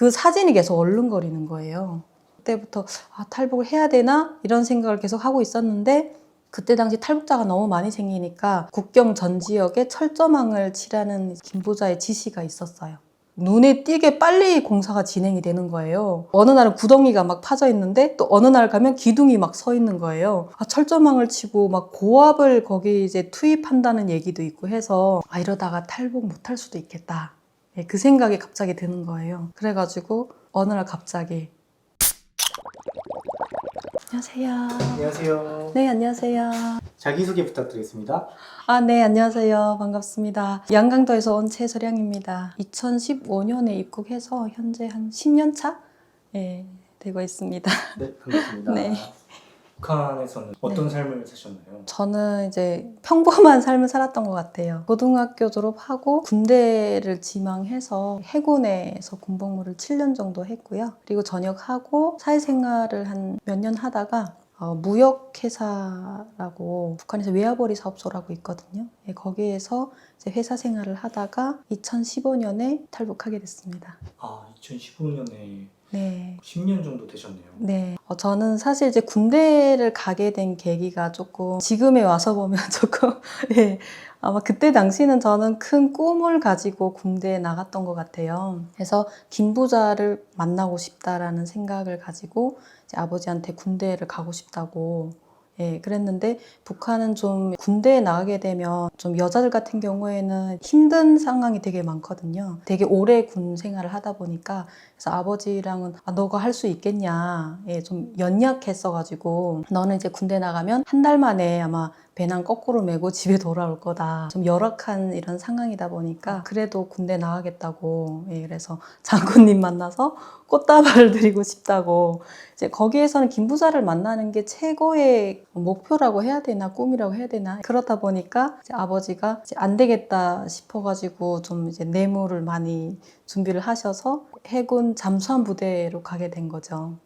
그 사진이 계속 얼른거리는 거예요. 그때부터 탈북을 해야 되나? 이런 생각을 계속 하고 있었는데 그때 당시 탈북자가 너무 많이 생기니까 국경 전 지역에 철조망을 칠하는 김부자의 지시가 있었어요. 눈에 띄게 빨리 공사가 진행이 되는 거예요. 어느 날은 구덩이가 막 파져 있는데 또 어느 날 가면 기둥이 막 서 있는 거예요. 철조망을 치고 막 고압을 거기 이제 투입한다는 얘기도 있고 해서 이러다가 탈북 못할 수도 있겠다. 그 생각이 갑자기 드는 거예요. 그래가지고 어느 날 갑자기 안녕하세요. 안녕하세요. 네, 안녕하세요. 자기소개 부탁드리겠습니다. 네, 안녕하세요. 반갑습니다. 양강도에서 온 최서량입니다. 2015년에 입국해서 현재 한 10년 차? 되고 있습니다. 네, 반갑습니다. 네. 북한에서는 어떤 삶을 사셨나요? 저는 이제 평범한 삶을 살았던 것 같아요. 고등학교 졸업하고 군대를 지망해서 해군에서 군복무를 7년 정도 했고요. 그리고 전역하고 사회생활을 한 몇 년 하다가 무역회사라고 북한에서 외화벌이 사업소라고 있거든요. 거기에서 이제 회사 생활을 하다가 2015년에 탈북하게 됐습니다. 2015년에 네. 10년 정도 되셨네요. 네. 저는 사실 이제 군대를 가게 된 계기가 조금 지금에 와서 보면 조금 아마 그때 당시는 저는 큰 꿈을 가지고 군대에 나갔던 것 같아요. 그래서 김부자를 만나고 싶다라는 생각을 가지고 이제 아버지한테 군대를 가고 싶다고 그랬는데 북한은 좀 군대에 나가게 되면 좀 여자들 같은 경우에는 힘든 상황이 되게 많거든요. 되게 오래 군 생활을 하다 보니까 그래서 아버지랑은 너가 할 수 있겠냐 좀 연약했어가지고 너는 이제 군대 나가면 한 달 만에 아마 배낭 거꾸로 메고 집에 돌아올 거다. 좀 열악한 이런 상황이다 보니까 그래도 군대 나가겠다고 그래서 장군님 만나서 꽃다발을 드리고 싶다고 이제 거기에서는 김부자를 만나는 게 최고의 목표라고 해야 되나 꿈이라고 해야 되나 그렇다 보니까 이제 아버지가 이제 안 되겠다 싶어가지고 좀 이제 뇌물을 많이 준비를 하셔서 해군 잠수함 부대로 가게 된 거죠.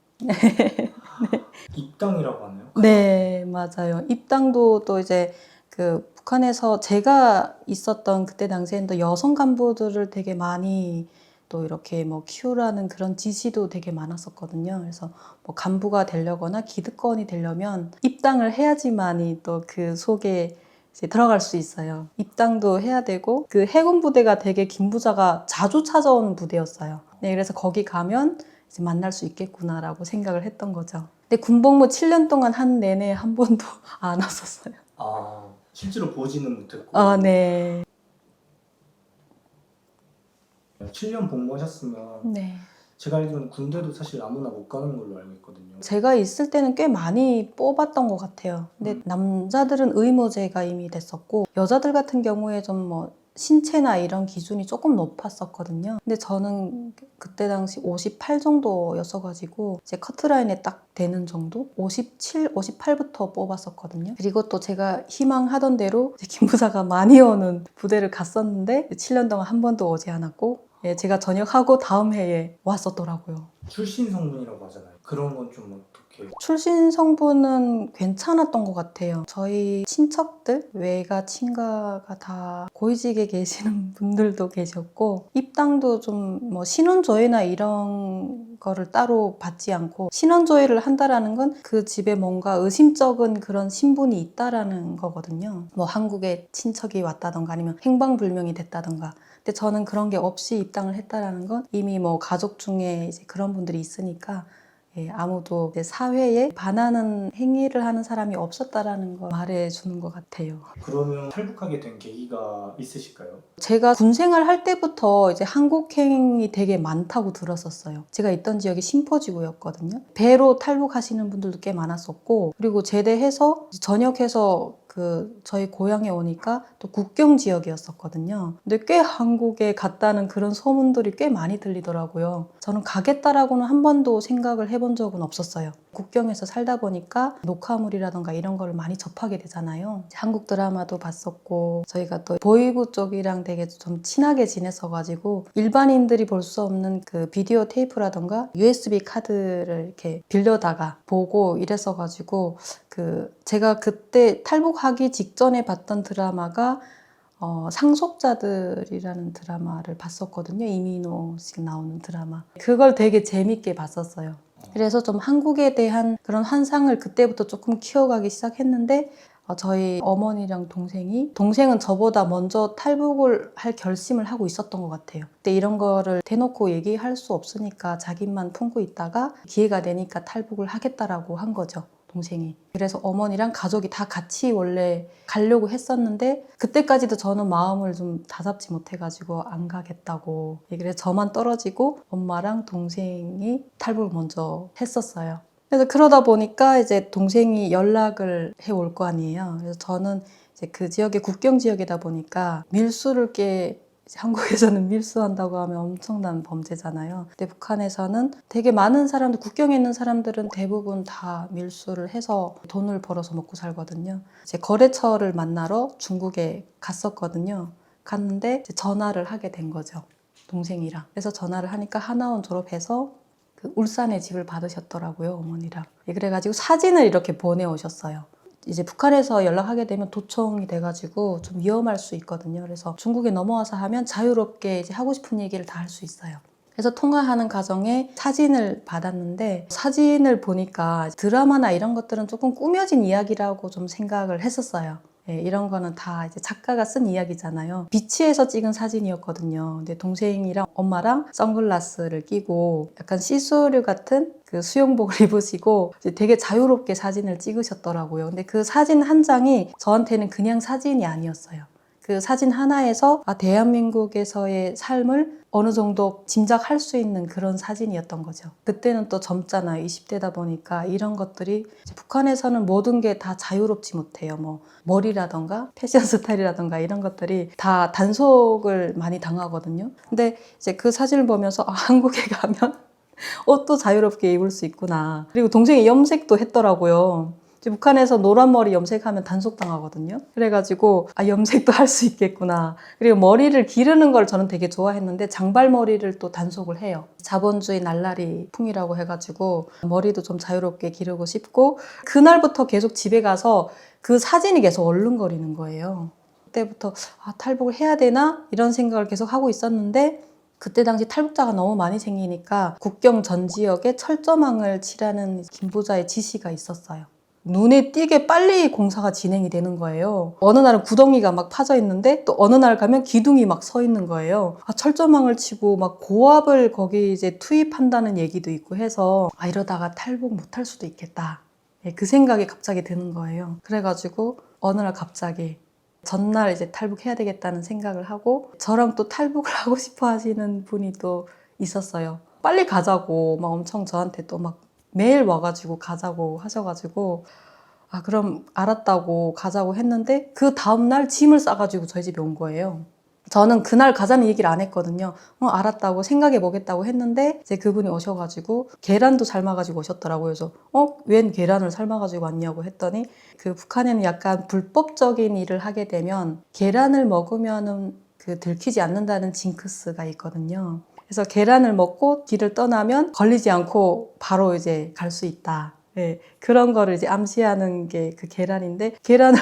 입당이라고 하나요? 네, 맞아요. 입당도 또 이제 그 북한에서 제가 있었던 그때 당시에는 또 여성 간부들을 되게 많이 또 이렇게 뭐 키우라는 그런 지시도 되게 많았었거든요. 그래서 뭐 간부가 되려거나 기득권이 되려면 입당을 해야지만이 또 그 속에 이제 들어갈 수 있어요. 입당도 해야 되고 그 해군 부대가 되게 김부자가 자주 찾아오는 부대였어요. 네, 그래서 거기 가면 이제 만날 수 있겠구나라고 생각을 했던 거죠. 근데 군복무 7년 동안 한 내내 한 번도 안 왔었어요. 실제로 보지는 못했고. 네. 7년 복무하셨으면 네. 제가 알기로는 군대도 사실 아무나 못 가는 걸로 알고 있거든요. 제가 있을 때는 꽤 많이 뽑았던 것 같아요. 근데 남자들은 의무제가 이미 됐었고 여자들 같은 경우에 좀 뭐 신체나 이런 기준이 조금 높았었거든요. 근데 저는 그때 당시 58 정도였어가지고 이제 커트라인에 딱 되는 정도? 57, 58부터 뽑았었거든요. 그리고 또 제가 희망하던 대로 김부자가 많이 오는 부대를 갔었는데 7년 동안 한 번도 오지 않았고 제가 전역하고 다음 해에 왔었더라고요. 출신 성분이라고 하잖아요. 그런 건 좀 어떻게? 출신 성분은 괜찮았던 것 같아요. 저희 친척들, 외가, 친가가 다 고위직에 계시는 분들도 계셨고 입당도 좀 뭐 신원조회나 이런 거를 따로 받지 않고 신원조회를 한다라는 건 그 집에 뭔가 의심쩍은 그런 신분이 있다라는 거거든요. 뭐 한국에 친척이 왔다던가 아니면 행방불명이 됐다던가 근데 저는 그런 게 없이 입당을 했다라는 건 이미 뭐 가족 중에 이제 그런 분들이 있으니까 아무도 사회에 반하는 행위를 하는 사람이 없었다라는 거 말해주는 것 같아요. 그러면 탈북하게 된 계기가 있으실까요? 제가 군 생활할 때부터 이제 한국행이 되게 많다고 들었었어요. 제가 있던 지역이 신포지구였거든요. 배로 탈북하시는 분들도 꽤 많았었고 그리고 제대해서 전역해서 저희 고향에 오니까 또 국경 지역이었었거든요. 근데 꽤 한국에 갔다는 그런 소문들이 꽤 많이 들리더라고요. 저는 가겠다라고는 한 번도 생각을 해본 적은 없었어요. 국경에서 살다 보니까 녹화물이라던가 이런 거를 많이 접하게 되잖아요. 한국 드라마도 봤었고 저희가 또 보이부 쪽이랑 되게 좀 친하게 지냈어가지고 일반인들이 볼 수 없는 그 비디오 테이프라던가 USB 카드를 이렇게 빌려다가 보고 이랬어가지고 제가 그때 탈북하기 직전에 봤던 드라마가 상속자들이라는 드라마를 봤었거든요. 이민호 씨 나오는 드라마. 그걸 되게 재밌게 봤었어요. 그래서 좀 한국에 대한 그런 환상을 그때부터 조금 키워가기 시작했는데 저희 어머니랑 동생은 저보다 먼저 탈북을 할 결심을 하고 있었던 것 같아요. 근데 이런 거를 대놓고 얘기할 수 없으니까 자기만 품고 있다가 기회가 되니까 탈북을 하겠다라고 한 거죠. 동생이. 그래서 어머니랑 가족이 다 같이 원래 가려고 했었는데 그때까지도 저는 마음을 좀 다잡지 못해가지고 안 가겠다고. 그래서 저만 떨어지고 엄마랑 동생이 탈북을 먼저 했었어요. 그래서 그러다 보니까 이제 동생이 연락을 해올 거 아니에요. 그래서 저는 이제 그 지역이 국경 지역이다 보니까 밀수를 한국에서는 밀수한다고 하면 엄청난 범죄잖아요. 근데 북한에서는 되게 많은 사람들, 국경에 있는 사람들은 대부분 다 밀수를 해서 돈을 벌어서 먹고 살거든요. 이제 거래처를 만나러 중국에 갔었거든요. 갔는데 이제 전화를 하게 된 거죠. 동생이랑. 그래서 전화를 하니까 하나원 졸업해서 그 울산에 집을 받으셨더라고요, 어머니랑. 그래가지고 사진을 이렇게 보내오셨어요. 이제 북한에서 연락하게 되면 도청이 돼가지고 좀 위험할 수 있거든요. 그래서 중국에 넘어와서 하면 자유롭게 이제 하고 싶은 얘기를 다 할 수 있어요. 그래서 통화하는 과정에 사진을 받았는데 사진을 보니까 드라마나 이런 것들은 조금 꾸며진 이야기라고 좀 생각을 했었어요. 이런 거는 다 이제 작가가 쓴 이야기잖아요. 비치에서 찍은 사진이었거든요. 근데 동생이랑 엄마랑 선글라스를 끼고 약간 시스루 같은 그 수영복을 입으시고 되게 자유롭게 사진을 찍으셨더라고요. 근데 그 사진 한 장이 저한테는 그냥 사진이 아니었어요. 그 사진 하나에서 대한민국에서의 삶을 어느 정도 짐작할 수 있는 그런 사진이었던 거죠. 그때는 또 젊잖아요. 20대다 보니까 이런 것들이 북한에서는 모든 게 다 자유롭지 못해요. 뭐 머리라던가 패션 스타일이라던가 이런 것들이 다 단속을 많이 당하거든요. 근데 이제 그 사진을 보면서 한국에 가면 옷도 자유롭게 입을 수 있구나. 그리고 동생이 염색도 했더라고요. 북한에서 노란 머리 염색하면 단속당하거든요. 그래가지고 염색도 할 수 있겠구나. 그리고 머리를 기르는 걸 저는 되게 좋아했는데 장발머리를 또 단속을 해요. 자본주의 날라리 풍이라고 해가지고 머리도 좀 자유롭게 기르고 싶고 그날부터 계속 집에 가서 그 사진이 계속 얼른거리는 거예요. 그때부터 탈북을 해야 되나? 이런 생각을 계속 하고 있었는데 그때 당시 탈북자가 너무 많이 생기니까 국경 전 지역에 철조망을 칠하는 김부자의 지시가 있었어요. 눈에 띄게 빨리 공사가 진행이 되는 거예요. 어느 날은 구덩이가 막 파져 있는데 또 어느 날 가면 기둥이 막 서 있는 거예요. 철조망을 치고 막 고압을 거기 이제 투입한다는 얘기도 있고 해서 이러다가 탈북 못할 수도 있겠다. 그 생각이 갑자기 드는 거예요. 그래가지고 어느 날 갑자기 전날 이제 탈북해야 되겠다는 생각을 하고 저랑 또 탈북을 하고 싶어 하시는 분이 또 있었어요. 빨리 가자고 막 엄청 저한테 또 막 매일 와가지고 가자고 하셔가지고 그럼 알았다고 가자고 했는데 그 다음날 짐을 싸가지고 저희 집에 온 거예요. 저는 그날 가자는 얘기를 안 했거든요. 알았다고 생각해 보겠다고 했는데 이제 그분이 오셔가지고 계란도 삶아가지고 오셨더라고요. 그래서 웬 계란을 삶아가지고 왔냐고 했더니 그 북한에는 약간 불법적인 일을 하게 되면 계란을 먹으면은 그 들키지 않는다는 징크스가 있거든요. 그래서 계란을 먹고 길을 떠나면 걸리지 않고 바로 이제 갈 수 있다. 그런 거를 이제 암시하는 게 그 계란인데 계란을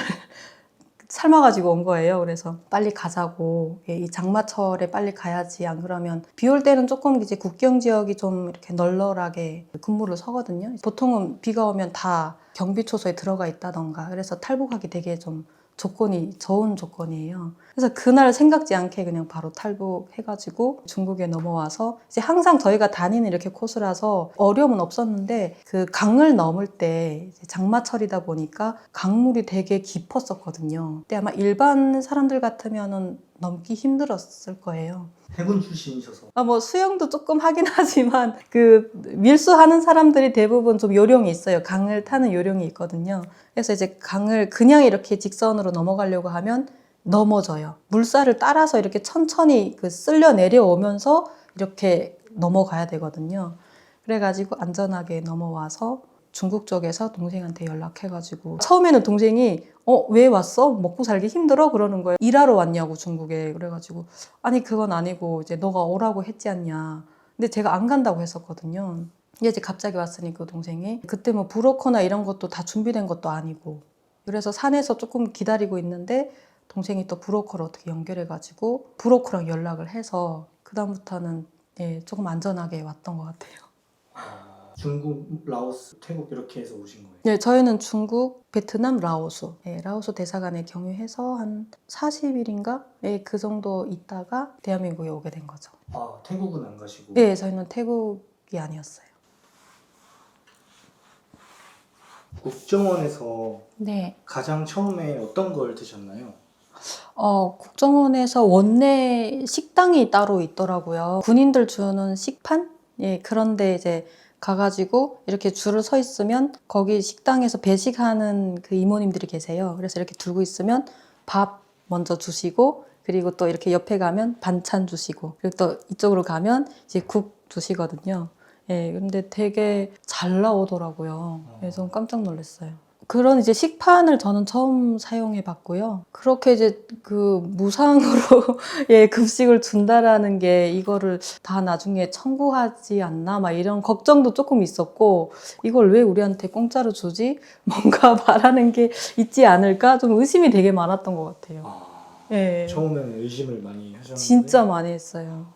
삶아가지고 온 거예요. 그래서 빨리 가자고. 이 장마철에 빨리 가야지. 안 그러면 비 올 때는 조금 이제 국경 지역이 좀 이렇게 널널하게 근무를 서거든요. 보통은 비가 오면 다 경비초소에 들어가 있다던가. 그래서 탈북하기 되게 좀 좋은 조건이에요. 그래서 그날 생각지 않게 그냥 바로 탈북해가지고 중국에 넘어와서 이제 항상 저희가 다니는 이렇게 코스라서 어려움은 없었는데 그 강을 넘을 때 장마철이다 보니까 강물이 되게 깊었었거든요. 근데 아마 일반 사람들 같으면은 넘기 힘들었을 거예요. 해군 출신이셔서. 뭐 수영도 조금 하긴 하지만 그 밀수하는 사람들이 대부분 좀 요령이 있어요. 강을 타는 요령이 있거든요. 그래서 이제 강을 그냥 이렇게 직선으로 넘어가려고 하면 넘어져요. 물살을 따라서 이렇게 천천히 쓸려 내려오면서 이렇게 넘어가야 되거든요. 그래가지고 안전하게 넘어와서 중국 쪽에서 동생한테 연락해가지고 처음에는 동생이 왜 왔어? 먹고 살기 힘들어? 그러는 거예요. 일하러 왔냐고 중국에. 그래가지고 아니 그건 아니고 이제 너가 오라고 했지 않냐. 근데 제가 안 간다고 했었거든요. 이제 갑자기 왔으니 그 동생이 그때 뭐 브로커나 이런 것도 다 준비된 것도 아니고 그래서 산에서 조금 기다리고 있는데 동생이 또 브로커를 어떻게 연결해가지고 브로커랑 연락을 해서 그다음부터는 예, 조금 안전하게 왔던 것 같아요. 중국, 라오스, 태국 이렇게 해서 오신 거예요? 네, 저희는 중국, 베트남, 라오스. 예, 라오스 대사관에 경유해서 한 40일인가? 예, 그 정도 있다가 대한민국에 오게 된 거죠. 태국은 안 가시고? 네, 저희는 태국이 아니었어요. 국정원에서 네. 가장 처음에 어떤 걸 드셨나요? 국정원에서 원내 식당이 따로 있더라고요. 군인들 주는 식판? 예, 그런데 이제 가가지고 이렇게 줄을 서 있으면 거기 식당에서 배식하는 그 이모님들이 계세요. 그래서 이렇게 들고 있으면 밥 먼저 주시고 그리고 또 이렇게 옆에 가면 반찬 주시고 그리고 또 이쪽으로 가면 이제 국 주시거든요. 예, 근데 되게 잘 나오더라고요. 그래서 깜짝 놀랐어요. 그런 이제 식판을 저는 처음 사용해 봤고요. 그렇게 이제 그 무상으로 예, 급식을 준다라는 게 이거를 다 나중에 청구하지 않나 막 이런 걱정도 조금 있었고 이걸 왜 우리한테 공짜로 주지? 뭔가 바라는 게 있지 않을까? 좀 의심이 되게 많았던 것 같아요. 예. 처음에는 의심을 많이 하셨는데 진짜 많이 했어요.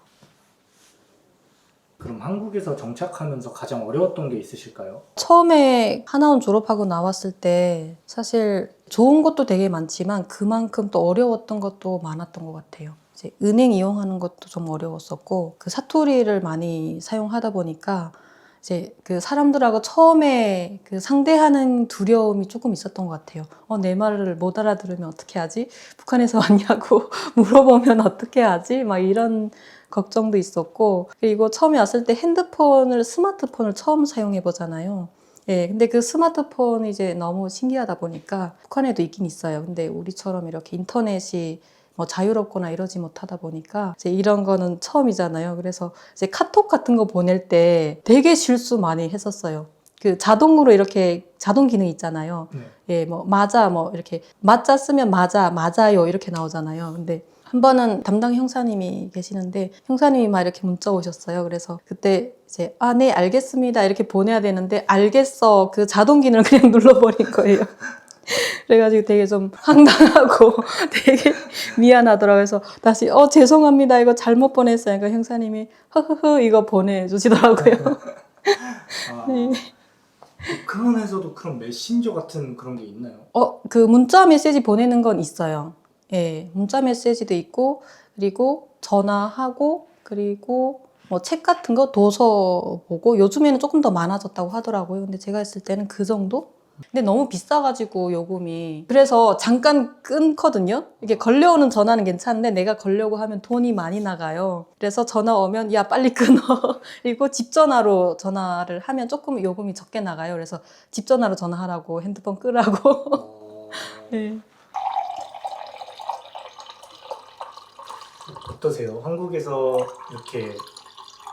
그럼 한국에서 정착하면서 가장 어려웠던 게 있으실까요? 처음에 하나원 졸업하고 나왔을 때 사실 좋은 것도 되게 많지만 그만큼 또 어려웠던 것도 많았던 것 같아요. 이제 은행 이용하는 것도 좀 어려웠었고 그 사투리를 많이 사용하다 보니까 이제 그 사람들하고 처음에 그 상대하는 두려움이 조금 있었던 것 같아요. 내 말을 못 알아들으면 어떻게 하지? 북한에서 왔냐고 물어보면 어떻게 하지? 막 이런 걱정도 있었고 그리고 처음에 왔을 때 스마트폰을 처음 사용해 보잖아요. 예, 근데 그 스마트폰이 이제 너무 신기하다 보니까 북한에도 있긴 있어요. 근데 우리처럼 이렇게 인터넷이 뭐 자유롭거나 이러지 못하다 보니까 이제 이런 거는 처음이잖아요. 그래서 이제 카톡 같은 거 보낼 때 되게 실수 많이 했었어요. 그 자동으로 이렇게 자동 기능 있잖아요. 네. 예, 뭐 맞아 뭐 이렇게 맞자 쓰면 맞아요 이렇게 나오잖아요. 근데 한 번은 담당 형사님이 계시는데 형사님이 막 이렇게 문자 오셨어요. 그래서 그때 이제 네 알겠습니다 이렇게 보내야 되는데 알겠어 그 자동 기능을 그냥 눌러버린 거예요. 그래가지고 되게 좀 황당하고 되게 미안하더라고요. 그래서 다시 죄송합니다 이거 잘못 보냈어요. 그러니까 형사님이 허허허 이거 보내주시더라고요. 네. 북한에서도 그런 메신저 같은 그런 게 있나요? 그 문자 메시지 보내는 건 있어요. 예, 문자 메시지도 있고, 그리고 전화하고, 그리고 뭐 책 같은 거 도서 보고, 요즘에는 조금 더 많아졌다고 하더라고요. 근데 제가 했을 때는 그 정도? 근데 너무 비싸가지고 요금이. 그래서 잠깐 끊거든요. 이게 걸려오는 전화는 괜찮은데 내가 걸려고 하면 돈이 많이 나가요. 그래서 전화 오면 야 빨리 끊어. 그리고 집 전화로 전화를 하면 조금 요금이 적게 나가요. 그래서 집 전화로 전화하라고 핸드폰 끄라고. 네. 어떠세요? 한국에서 이렇게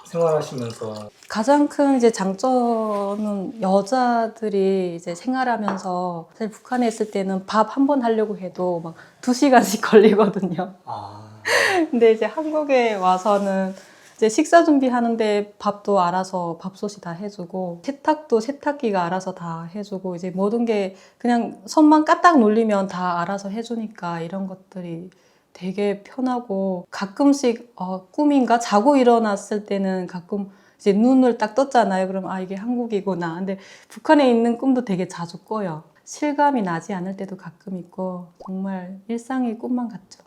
생활하시면서 가장 큰 이제 장점은 여자들이 이제 생활하면서 사실 북한에 있을 때는 밥 한 번 하려고 해도 막 2시간씩 걸리거든요. 근데 이제 한국에 와서는 이제 식사 준비하는데 밥도 알아서 밥솥이 다 해주고 세탁도 세탁기가 알아서 다 해주고 이제 모든 게 그냥 손만 까딱 눌리면 다 알아서 해주니까 이런 것들이 되게 편하고 가끔씩 꿈인가 자고 일어났을 때는 가끔 이제 눈을 딱 떴잖아요. 그럼 이게 한국이구나. 근데 북한에 있는 꿈도 되게 자주 꿔요. 실감이 나지 않을 때도 가끔 있고 정말 일상의 꿈만 같죠.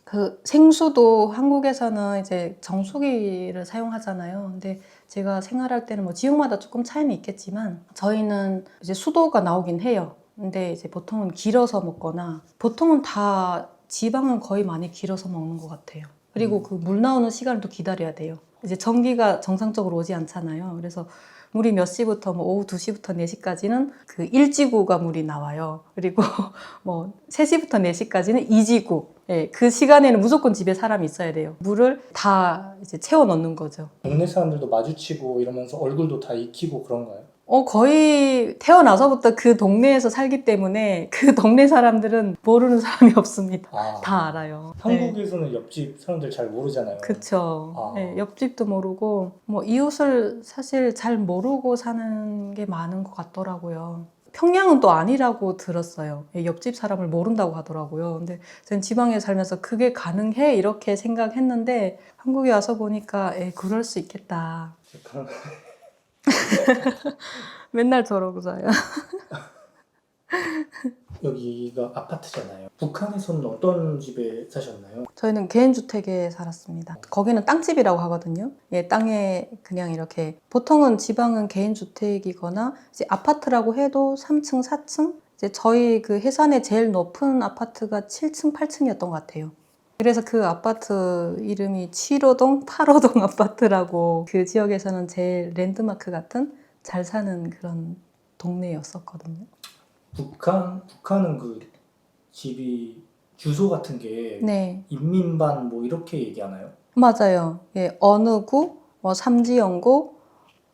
그 생수도 한국에서는 이제 정수기를 사용하잖아요. 근데 제가 생활할 때는 뭐 지역마다 조금 차이는 있겠지만 저희는 이제 수도가 나오긴 해요. 근데 이제 보통은 길어서 먹거나 보통은 다 지방은 거의 많이 길어서 먹는 것 같아요. 그리고 그 물 나오는 시간을 또 기다려야 돼요. 이제 전기가 정상적으로 오지 않잖아요. 그래서 물이 몇 시부터 뭐 오후 2시부터 4시까지는 그 1지구가 물이 나와요. 그리고 뭐 3시부터 4시까지는 2지구. 예, 그 시간에는 무조건 집에 사람이 있어야 돼요. 물을 다 이제 채워 넣는 거죠. 동네 사람들도 마주치고 이러면서 얼굴도 다 익히고 그런가요? 거의 태어나서부터 그 동네에서 살기 때문에 그 동네 사람들은 모르는 사람이 없습니다. 다 알아요. 네. 한국에서는 옆집 사람들 잘 모르잖아요. 그쵸. 네, 옆집도 모르고, 뭐, 이웃을 사실 잘 모르고 사는 게 많은 것 같더라고요. 평양은 또 아니라고 들었어요. 옆집 사람을 모른다고 하더라고요. 근데 저는 지방에 살면서 그게 가능해? 이렇게 생각했는데 한국에 와서 보니까 그럴 수 있겠다. 약간 맨날 저러고 자요. 여기가 아파트잖아요. 북한에서는 어떤 집에 사셨나요? 저희는 개인주택에 살았습니다. 거기는 땅집이라고 하거든요. 땅에 그냥 이렇게 보통은 지방은 개인주택이거나 이제 아파트라고 해도 3층, 4층? 이제 저희 그 해산에 제일 높은 아파트가 7층, 8층이었던 것 같아요. 그래서 그 아파트 이름이 7호동, 8호동 아파트라고 그 지역에서는 제일 랜드마크 같은 잘 사는 그런 동네였었거든요. 북한은 그 집이 주소 같은 게 네. 인민반 뭐 이렇게 얘기하나요? 맞아요. 어느 구, 뭐 삼지연고,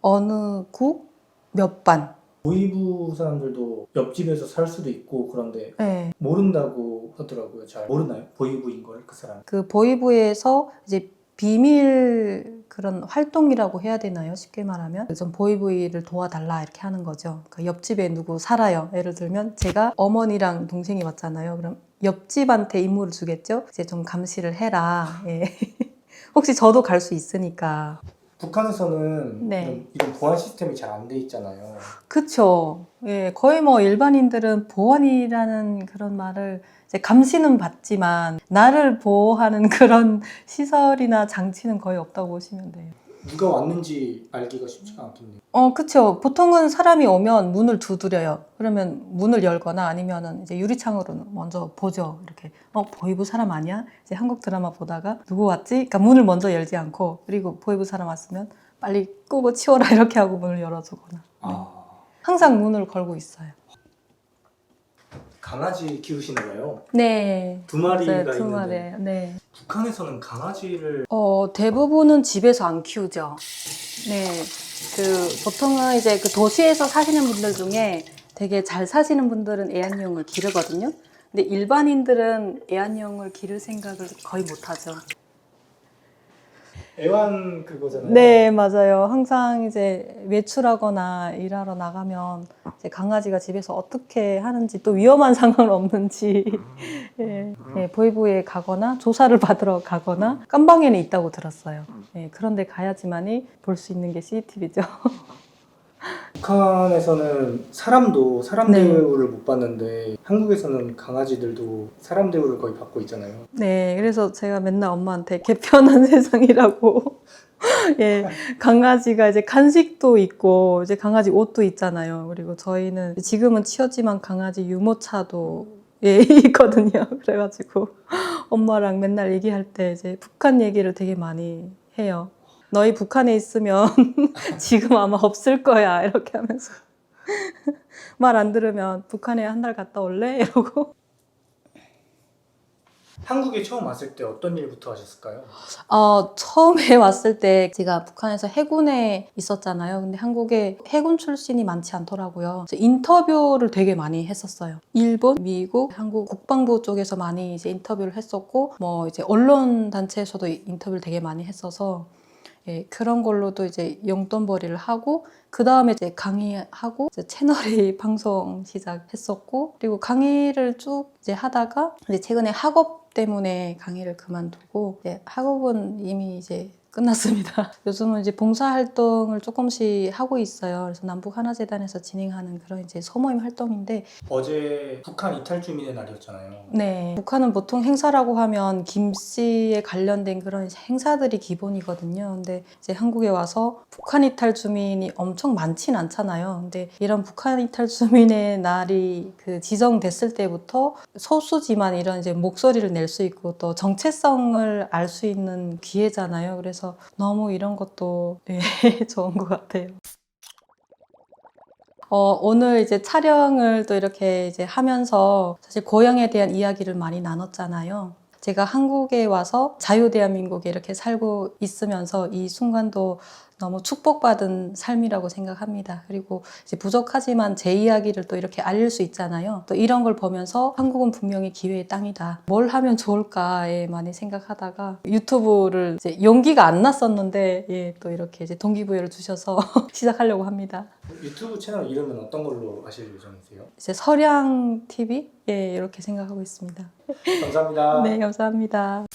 어느 구, 몇 반. 보이부 사람들도 옆집에서 살 수도 있고 그런데 네. 모른다고 하더라고요. 잘 모르나요? 보이부인 걸 그 사람. 그 보이부에서 이제 비밀 그런 활동이라고 해야 되나요? 쉽게 말하면 좀 보이부를 도와달라 이렇게 하는 거죠. 그 옆집에 누구 살아요. 예를 들면 제가 어머니랑 동생이 왔잖아요. 그럼 옆집한테 임무를 주겠죠. 이제 좀 감시를 해라. 예. 혹시 저도 갈 수 있으니까. 북한에서는 네. 이런 보안 시스템이 잘 안 돼 있잖아요. 그쵸. 예, 거의 뭐 일반인들은 보안이라는 그런 말을 이제 감시는 받지만 나를 보호하는 그런 시설이나 장치는 거의 없다고 보시면 돼요. 누가 왔는지 알기가 쉽지가 않겠네요. 그쵸. 보통은 사람이 오면 문을 두드려요. 그러면 문을 열거나 아니면은 이제 유리창으로 먼저 보죠. 이렇게, 보이부 사람 아니야? 이제 한국 드라마 보다가 누구 왔지? 그러니까 문을 먼저 열지 않고, 그리고 보이부 사람 왔으면 빨리 끄고 치워라 이렇게 하고 문을 열어주거나. 네. 항상 문을 걸고 있어요. 강아지 키우시나 봐요. 네. 두 마리가 맞아요. 두 있는데. 마리. 네. 북한에서는 강아지를 대부분은 집에서 안 키우죠. 네. 보통은 이제 그 도시에서 사시는 분들 중에 되게 잘 사시는 분들은 애완용을 기르거든요. 근데 일반인들은 애완용을 기를 생각을 거의 못 하죠. 애완 그거잖아요. 네, 맞아요. 항상 이제 외출하거나 일하러 나가면 이제 강아지가 집에서 어떻게 하는지 또 위험한 상황은 없는지 보이부에 가거나 조사를 받으러 가거나 깜방에는 있다고 들었어요. 그런데 가야지만이 볼 수 있는 게 CCTV죠. 북한에서는 사람 대우를 못 받는데 한국에서는 강아지들도 사람 대우를 거의 받고 있잖아요. 네, 그래서 제가 맨날 엄마한테 개편한 세상이라고. 강아지가 이제 간식도 있고, 이제 강아지 옷도 있잖아요. 그리고 저희는 지금은 치웠지만 강아지 유모차도 있거든요. 그래가지고 엄마랑 맨날 얘기할 때 이제 북한 얘기를 되게 많이 해요. 너희 북한에 있으면 지금 아마 없을 거야. 이렇게 하면서. 말 안 들으면 북한에 한 달 갔다 올래? 이러고. 한국에 처음 왔을 때 어떤 일부터 하셨을까요? 처음에 왔을 때 제가 북한에서 해군에 있었잖아요. 근데 한국에 해군 출신이 많지 않더라고요. 그래서 인터뷰를 되게 많이 했었어요. 일본, 미국, 한국 국방부 쪽에서 많이 이제 인터뷰를 했었고, 뭐 이제 언론 단체에서도 인터뷰를 되게 많이 했어서 그런 걸로도 이제 용돈벌이를 하고, 그 다음에 이제 강의하고 이제 채널이 방송 시작했었고, 그리고 강의를 쭉 이제 하다가 이제 최근에 학업 때문에 강의를 그만두고 학업은 이미 이제 끝났습니다. 요즘은 이제 봉사활동을 조금씩 하고 있어요. 그래서 남북하나재단에서 진행하는 그런 이제 소모임 활동인데 어제 북한 이탈 주민의 날이었잖아요. 네. 북한은 보통 행사라고 하면 김씨에 관련된 그런 행사들이 기본이거든요. 근데 이제 한국에 와서 북한 이탈 주민이 엄청 많진 않잖아요. 근데 이런 북한 이탈 주민의 날이 그 지정됐을 때부터 소수지만 이런 이제 목소리를 낼 수 있고 또 정체성을 알 수 있는 기회잖아요. 그래서 너무 이런 것도 좋은 것 같아요. 오늘 이제 촬영을 또 이렇게 이제 하면서 사실 고향에 대한 이야기를 많이 나눴잖아요. 제가 한국에 와서 자유대한민국에 이렇게 살고 있으면서 이 순간도 너무 축복받은 삶이라고 생각합니다. 그리고 이제 부족하지만 제 이야기를 또 이렇게 알릴 수 있잖아요. 또 이런 걸 보면서 한국은 분명히 기회의 땅이다. 뭘 하면 좋을까에 많이 생각하다가 유튜브를 이제 용기가 안 났었는데 예, 또 이렇게 이제 동기부여를 주셔서 시작하려고 합니다. 유튜브 채널 이름은 어떤 걸로 하실 예정이세요? 이제 서량 TV 예, 이렇게 생각하고 있습니다. 감사합니다. 네, 감사합니다.